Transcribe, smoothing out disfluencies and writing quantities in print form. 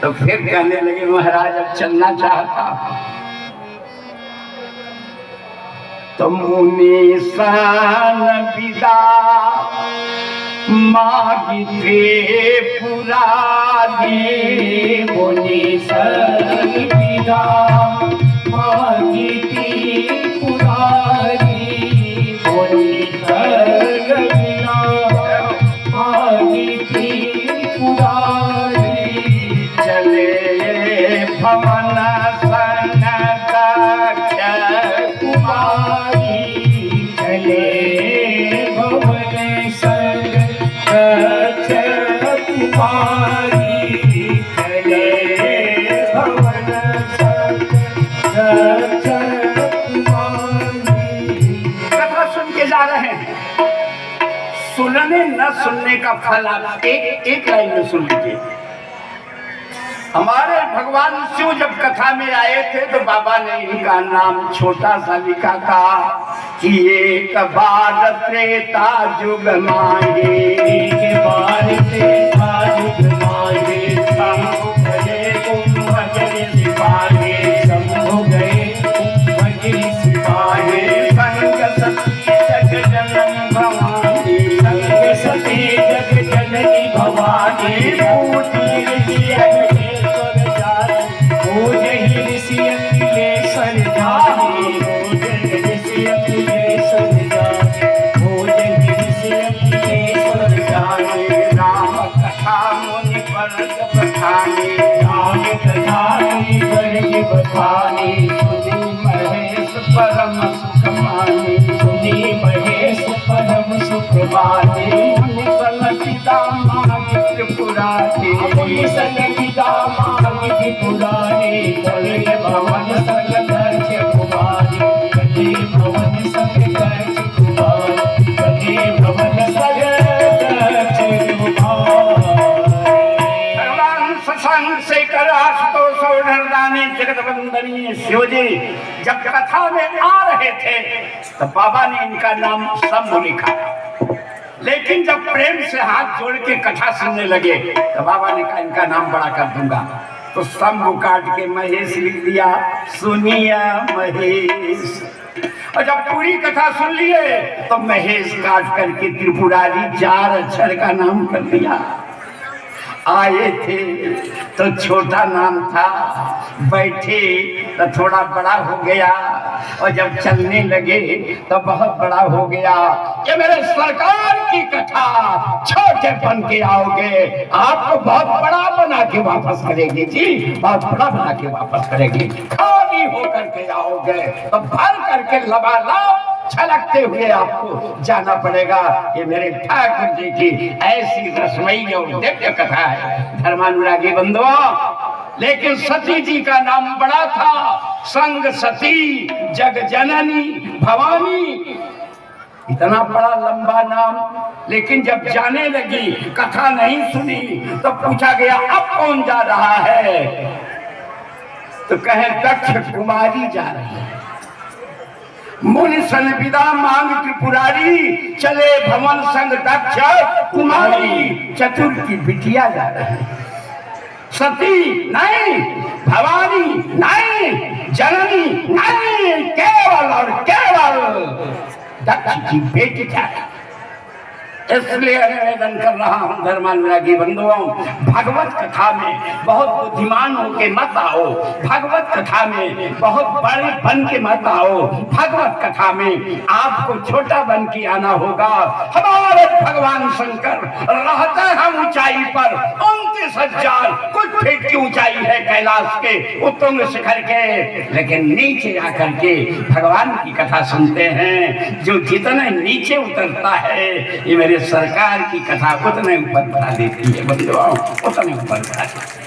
तो फिर कहने लगे महाराज अब चलना चाहता तो मुनि सन विदा मांगते पुरानी, मुनि सन विदा मांगते पुरानी, मुनि सन विदा मांगते पुरानी, चले भवन सन दक्ष कुमारी, चले भवन सन दक्ष कुमारी, चले भवन सन दक्ष कुमारी। कथा सुन के जा रहे हैं, सुनने न सुनने का फल आप एक लाइन में सुन लीजिए। हमारे भगवान शिव जब कथा में आए थे तो बाबा ने इनका नाम छोटा सा लिखा था कि एक बार त्रेता युग मांगे, एक बार त्रेता युग मांगे, शंभु गए कुंभगिरि सिपाही, शंभु गए कुंभगिरि सिपाही, संग सती जग जननी भवानी, संग सती जग जननी भवानी, सुनी महेश परम सुख मानी, सुनी महेश परम सुख मानी, मुनि सन पिता मांगी त्रिपुरारी, मुनि सन पिता मांगी त्रिपुरारी, चले भवन सन दक्ष कुमारी, चले भवन सन दक्ष कुमारी, चले भवन सन दक्ष कुमारी। भगवान सत्संग से कर जगत वंदनीय शिव जी जब कथा में आ रहे थे तो बाबा ने इनका नाम शंभु लिखा, लेकिन जब प्रेम से हाथ जोड़ के कथा सुनने लगे तो बाबा ने कहा इनका नाम बड़ा कर दूंगा, तो शंभु काट के महेश लिख दिया, सुनिया महेश। और जब पूरी कथा सुन लिए तो महेश काट करके त्रिपुरारी 4 अक्षर का नाम कर दिया। आए थे तो छोटा नाम था, बैठे तो थोड़ा बड़ा हो गया, और जब चलने लगे तो बहुत बड़ा हो गया। ये मेरे सरकार की कथा, छोटे बन के आओगे आपको बहुत बड़ा बना के वापस करेगी जी, बहुत बड़ा बना के वापस करेगी। खाली होकर के आओगे तो भर करके लबालब छलकते हुए आपको जाना पड़ेगा। ये मेरे ठाकुर जी की ऐसी रसमयी और दिव्य कथा है धर्मानुरागी बंधुओं। लेकिन सती जी का नाम बड़ा था, संग सती जग जननी भवानी, इतना बड़ा लंबा नाम। लेकिन जब जाने लगी, कथा नहीं सुनी, तो पूछा गया अब कौन जा रहा है, तो कहे दक्ष कुमारी जा रही है। मुनि सन विदा मांग त्रिपुरारी, चले भवन संग दक्ष कुमारी, चतुर की बिटिया जा रही। सती नहीं, भवानी नहीं, जननी नहीं, केवल और केवल दक्ष की बेटी जा रही। इसलिए निवेदन कर रहा हूं धर्मानुरागी बंधुओं, भगवत कथा में बहुत बुद्धिमान होके मत आओ, भगवत कथा में बहुत बड़े बन के मत आओ, भगवत कथा में आपको छोटा बन के आना होगा। हमारे भगवान शंकर रहते हैं ऊंचाई पर, 29,000 कुछ फीट की ऊंचाई है कैलाश के उत्तुंग शिखर के, लेकिन नीचे आकर के भगवान की कथा सुनते हैं। जो जितने नीचे उतरता है, ये मेरे सरकार की कथा उतने ऊपर बढ़ा देती है बंधुओं, उतने ऊपर बढ़ा देती है।